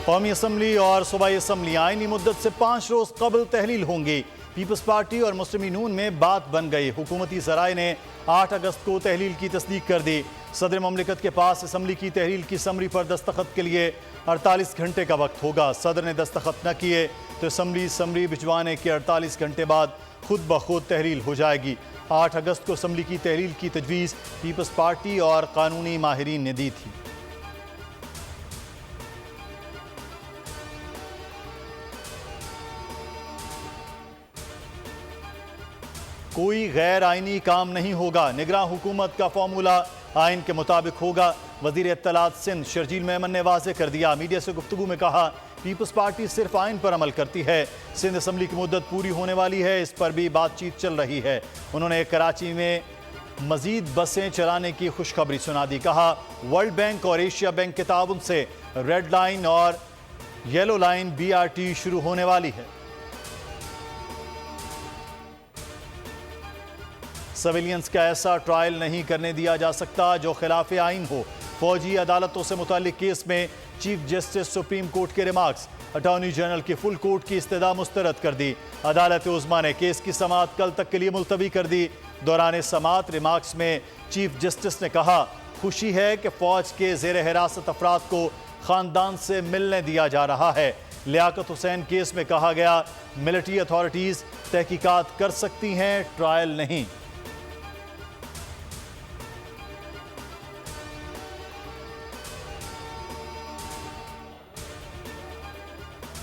قومی اسمبلی اور صوبائی اسمبلی آئینی مدت سے 5 روز قبل تحلیل ہوں گی۔ پیپلز پارٹی اور مسلم نون میں بات بن گئی۔ حکومتی ذرائع نے 8 اگست کو تحلیل کی تصدیق کر دی۔ صدر مملکت کے پاس اسمبلی کی تحلیل کی سمری پر دستخط کے لیے 48 گھنٹے کا وقت ہوگا۔ صدر نے دستخط نہ کیے تو اسمبلی سمری بھجوانے کے 48 گھنٹے بعد خود بخود تحلیل ہو جائے گی۔ 8 اگست کو اسمبلی کی تحلیل کی تجویز پیپلز پارٹی اور قانونی ماہرین نے دی تھی۔ کوئی غیر آئینی کام نہیں ہوگا، نگراں حکومت کا فارمولہ آئین کے مطابق ہوگا۔ وزیر اطلاعات سندھ شرجیل میمن نے واضح کر دیا۔ میڈیا سے گفتگو میں کہا پیپلز پارٹی صرف آئین پر عمل کرتی ہے۔ سندھ اسمبلی کی مدت پوری ہونے والی ہے، اس پر بھی بات چیت چل رہی ہے۔ انہوں نے کراچی میں مزید بسیں چلانے کی خوشخبری سنا دی۔ کہا ورلڈ بینک اور ایشیا بینک کے تعاون سے ریڈ لائن اور یلو لائن BRT شروع ہونے والی ہے۔ سویلینز کا ایسا ٹرائل نہیں کرنے دیا جا سکتا جو خلاف آئین ہو۔ فوجی عدالتوں سے متعلق کیس میں چیف جسٹس سپریم کورٹ کے ریمارکس، اٹارنی جنرل کی فل کورٹ کی استدعا مسترد کر دی۔ عدالت عظمیٰ نے کیس کی سماعت کل تک کے لیے ملتوی کر دی۔ دوران سماعت ریمارکس میں چیف جسٹس نے کہا خوشی ہے کہ فوج کے زیر حراست افراد کو خاندان سے ملنے دیا جا رہا ہے۔ لیاقت حسین کیس میں کہا گیا ملٹری اتھارٹیز تحقیقات کر سکتی ہیں، ٹرائل نہیں۔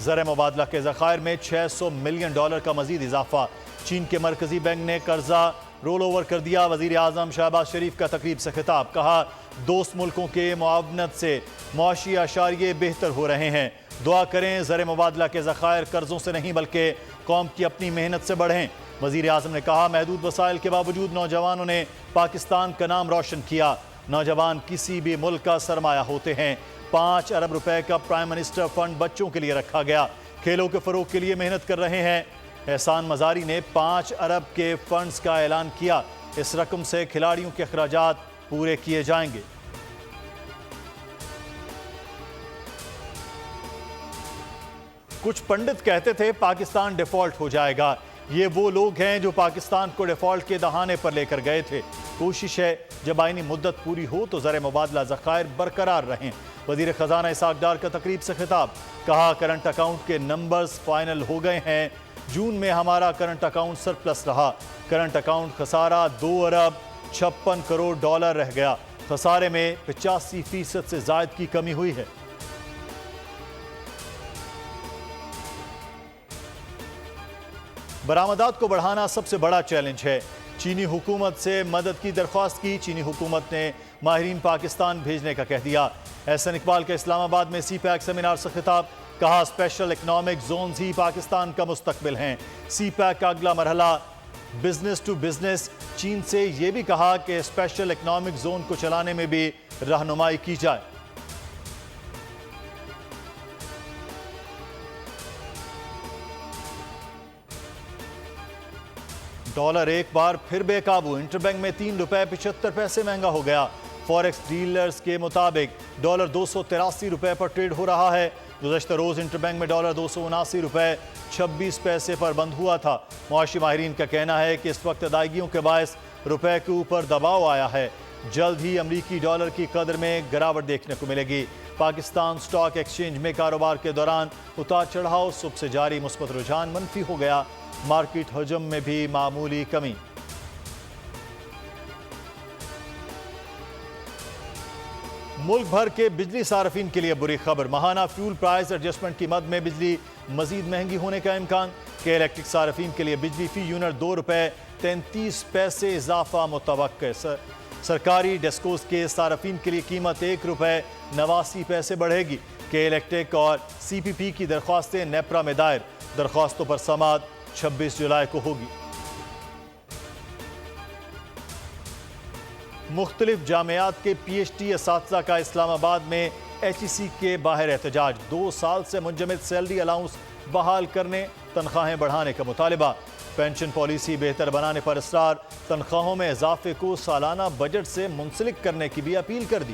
زر مبادلہ کے ذخائر میں $600 ملین کا مزید اضافہ۔ چین کے مرکزی بینک نے قرضہ رول اوور کر دیا۔ وزیر اعظم شہباز شریف کا تقریب سے خطاب، کہا دوست ملکوں کے معاونت سے معاشی اشاریے بہتر ہو رہے ہیں، دعا کریں زر مبادلہ کے ذخائر قرضوں سے نہیں بلکہ قوم کی اپنی محنت سے بڑھیں۔ وزیر اعظم نے کہا محدود وسائل کے باوجود نوجوانوں نے پاکستان کا نام روشن کیا۔ نوجوان کسی بھی ملک کا سرمایہ ہوتے ہیں۔ 5 ارب روپے کا پرائم منسٹر فنڈ بچوں کے لیے رکھا گیا، کھیلوں کے فروغ کے لیے محنت کر رہے ہیں۔ احسان مزاری نے 5 ارب کے فنڈز کا اعلان کیا، اس رقم سے کھلاڑیوں کے اخراجات پورے کیے جائیں گے۔ کچھ پنڈت کہتے تھے پاکستان ڈیفالٹ ہو جائے گا، یہ وہ لوگ ہیں جو پاکستان کو ڈیفالٹ کے دہانے پر لے کر گئے تھے۔ کوشش ہے جب آئینی مدت پوری ہو تو زر مبادلہ ذخائر برقرار رہیں۔ وزیر خزانہ اسحاق ڈار کا تقریب سے خطاب، کہا کرنٹ اکاؤنٹ کے نمبرز فائنل ہو گئے ہیں۔ جون میں ہمارا کرنٹ اکاؤنٹ سرپلس رہا، کرنٹ اکاؤنٹ خسارہ $2 ارب 56 کروڑ رہ گیا، خسارے میں 85% سے زائد کی کمی ہوئی ہے۔ برآمدات کو بڑھانا سب سے بڑا چیلنج ہے، چینی حکومت سے مدد کی درخواست کی۔ چینی حکومت نے ماہرین پاکستان بھیجنے کا کہہ دیا۔ احسن اقبال کا اسلام آباد میں سی پیک سیمینار سے خطاب، کہا اسپیشل اکنامک زونز ہی پاکستان کا مستقبل ہیں۔ سی پیک کا اگلا مرحلہ بزنس ٹو بزنس۔ چین سے یہ بھی کہا کہ اسپیشل اکنامک زون کو چلانے میں بھی رہنمائی کی جائے۔ ڈالر ایک بار پھر بے قابو، انٹر بینک میں $3.75 مہنگا ہو گیا۔ فوریکس ڈیلرز کے مطابق ڈالر $283 پر ٹریڈ ہو رہا ہے۔ گزشتہ روز انٹر بینک میں ڈالر $279.26 پر بند ہوا تھا۔ معاشی ماہرین کا کہنا ہے کہ اس وقت ادائیگیوں کے باعث روپے کے اوپر دباؤ آیا ہے، جلد ہی امریکی ڈالر کی قدر میں گراوٹ دیکھنے کو ملے گی۔ پاکستان سٹاک ایکسچینج میں کاروبار کے دوران اتار چڑھاؤ، صبح سے جاری مثبت رجحان منفی ہو گیا، مارکیٹ حجم میں بھی معمولی کمی۔ ملک بھر کے بجلی صارفین کے لیے بری خبر، ماہانہ فیول پرائز ایڈجسٹمنٹ کی مد میں بجلی مزید مہنگی ہونے کا امکان۔ کے الیکٹرک صارفین کے لیے بجلی فی یونٹ $2.33 اضافہ متوقع۔ سرکاری ڈیسکوز کے صارفین کے لیے قیمت $1.89 بڑھے گی۔ کے الیکٹرک اور CPP کی درخواستیں نیپرا میں دائر، درخواستوں پر سماعت 26 جولائی کو ہوگی۔ مختلف جامعات کے PhD اساتذہ کا اسلام آباد میں HEC کے باہر احتجاج، 2 سال سے منجمد سیلری الاؤنس بحال کرنے، تنخواہیں بڑھانے کا مطالبہ۔ پینشن پالیسی بہتر بنانے پر اصرار، تنخواہوں میں اضافے کو سالانہ بجٹ سے منسلک کرنے کی بھی اپیل کر دی۔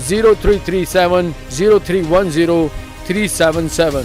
0337 0310 377।